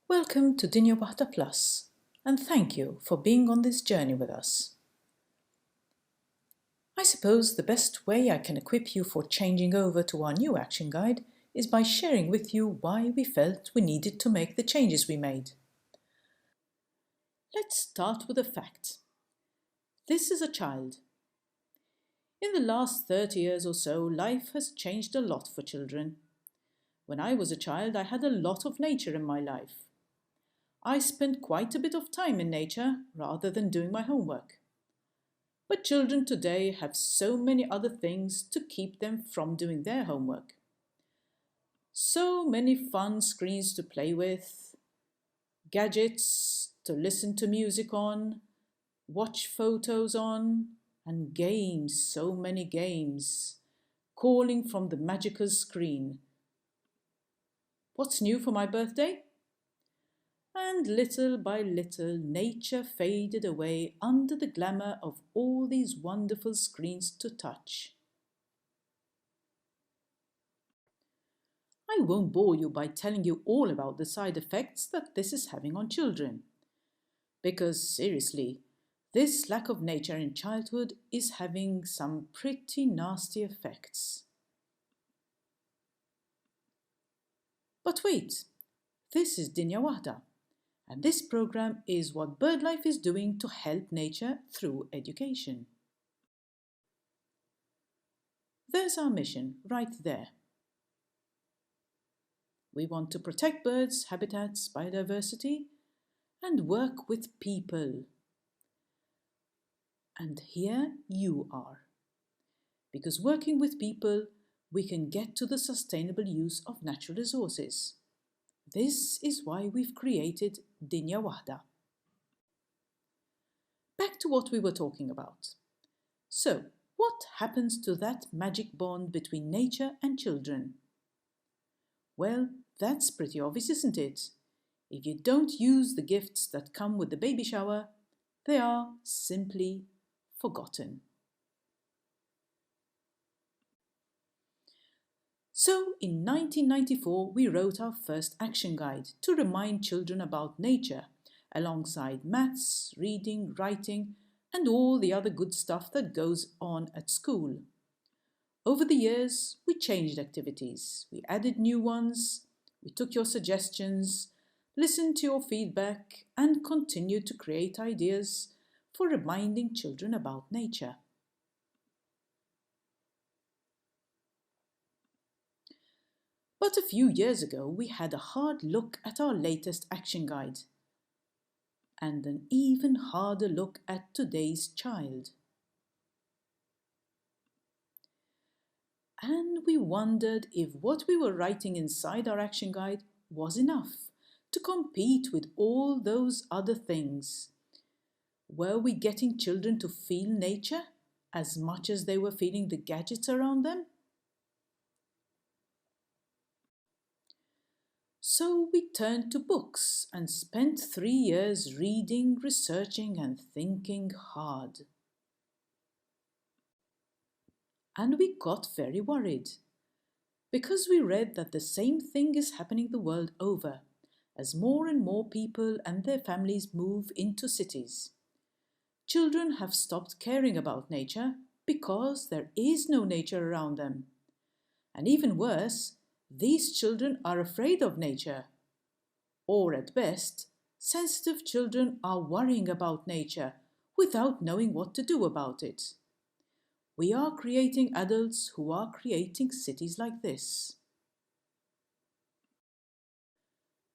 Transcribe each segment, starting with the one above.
Welcome to Dinja Waħda Plus, and thank you for being on this journey with us. I suppose the best way I can equip you for changing over to our new action guide is by sharing with you why we felt we needed to make the changes we made. Let's start with a fact. This is a child. In the last 30 years or so, life has changed a lot for children. When I was a child, I had a lot of nature in my life. I spent quite a bit of time in nature rather than doing my homework. But children today have so many other things to keep them from doing their homework. So many fun screens to play with, gadgets to listen to music on, watch photos on, and games, so many games, calling from the magical screen. What's new for my birthday? And little by little, nature faded away under the glamour of all these wonderful screens to touch. I won't bore you by telling you all about the side effects that this is having on children. Because seriously, this lack of nature in childhood is having some pretty nasty effects. But wait, this is Dinja Waħda. And this program is what BirdLife is doing to help nature through education. There's our mission right there. We want to protect birds, habitats, biodiversity, and work with people. And here you are. Because working with people, we can get to the sustainable use of natural resources. This is why we've created Dinja Waħda. Back to what we were talking about. So, what happens to that magic bond between nature and children? Well, that's pretty obvious, isn't it? If you don't use the gifts that come with the baby shower, they are simply forgotten. So, in 1994, we wrote our first action guide to remind children about nature, alongside maths, reading, writing, and all the other good stuff that goes on at school. Over the years, we changed activities, we added new ones, we took your suggestions, listened to your feedback, and continued to create ideas for reminding children about nature. But a few years ago, we had a hard look at our latest action guide and an even harder look at today's child. And we wondered if what we were writing inside our action guide was enough to compete with all those other things. Were we getting children to feel nature as much as they were feeling the gadgets around them? So we turned to books and spent 3 years reading, researching and thinking hard. And we got very worried because we read that the same thing is happening the world over as more and more people and their families move into cities. Children have stopped caring about nature because there is no nature around them. And even worse, these children are afraid of nature. Or at best, sensitive children are worrying about nature without knowing what to do about it. We are creating adults who are creating cities like this.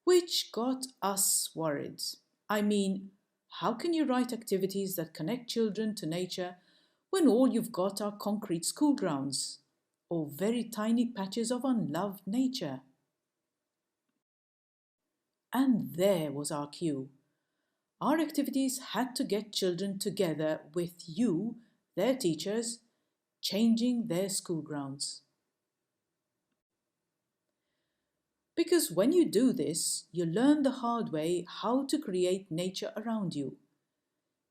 Which got us worried. I mean, how can you write activities that connect children to nature when all you've got are concrete school grounds or very tiny patches of unloved nature? And there was our cue. Our activities had to get children together with you, their teachers, changing their school grounds. Because when you do this, you learn the hard way how to create nature around you.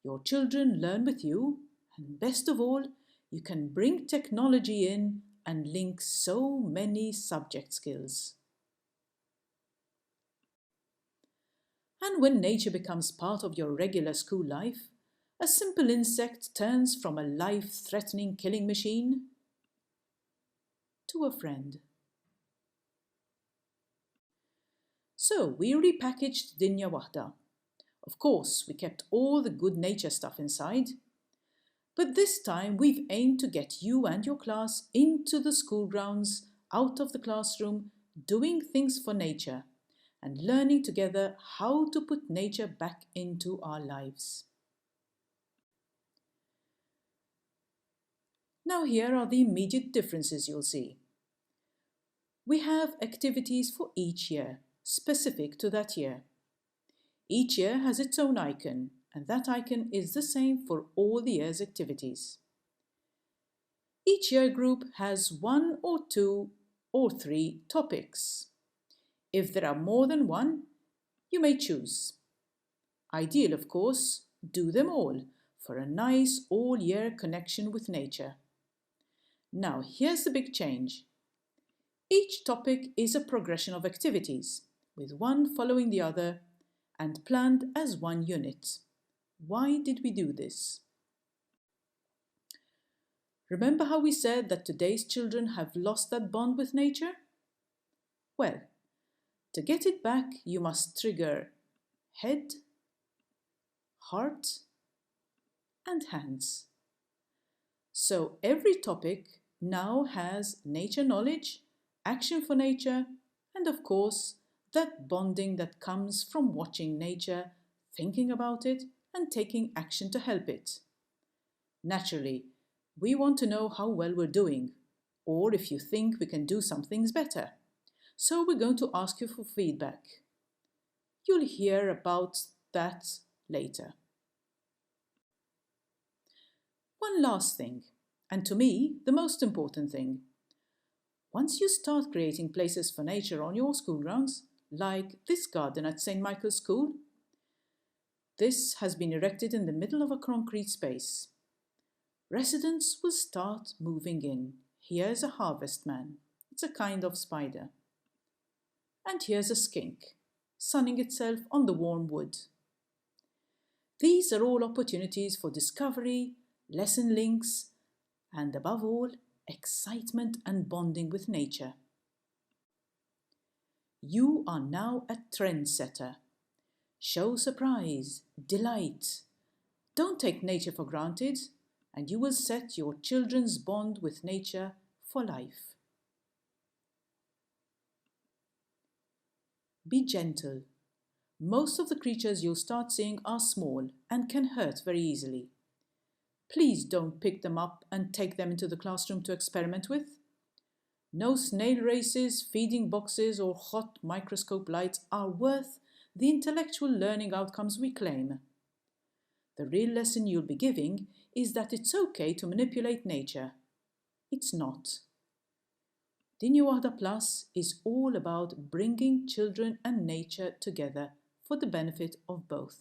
Your children learn with you, and best of all, you can bring technology in and link so many subject skills. And when nature becomes part of your regular school life, a simple insect turns from a life-threatening killing machine to a friend. So we repackaged Dinja Waħda. Of course, we kept all the good nature stuff inside, but this time we've aimed to get you and your class into the school grounds, out of the classroom, doing things for nature and learning together how to put nature back into our lives. Now here are the immediate differences you'll see. We have activities for each year, specific to that year. Each year has its own icon, and that icon is the same for all the year's activities. Each year group has 1 or 2 or 3 topics. If there are more than one, you may choose. Ideal, of course, do them all for a nice all-year connection with nature. Now, here's the big change. Each topic is a progression of activities, with one following the other and planned as one unit. Why did we do this? Remember how we said that today's children have lost that bond with nature? Well, to get it back, you must trigger head, heart, and hands. So every topic now has nature knowledge, action for nature, and of course, that bonding that comes from watching nature, thinking about it, and taking action to help it. Naturally, we want to know how well we're doing, or if you think we can do some things better. So we're going to ask you for feedback. You'll hear about that later. One last thing, and to me, the most important thing. Once you start creating places for nature on your school grounds, like this garden at St. Michael's School, this has been erected in the middle of a concrete space. Residents will start moving in. Here's a harvest man. It's a kind of spider. And here's a skink, sunning itself on the warm wood. These are all opportunities for discovery, lesson links, and above all, excitement and bonding with nature. You are now a trendsetter. Show surprise, delight. Don't take nature for granted, and you will set your children's bond with nature for life. Be gentle. Most of the creatures you'll start seeing are small and can hurt very easily. Please don't pick them up and take them into the classroom to experiment with. No snail races, feeding boxes, or hot microscope lights are worth the intellectual learning outcomes we claim. The real lesson you'll be giving is that it's okay to manipulate nature. It's not. Dinja Waħda Plus is all about bringing children and nature together for the benefit of both.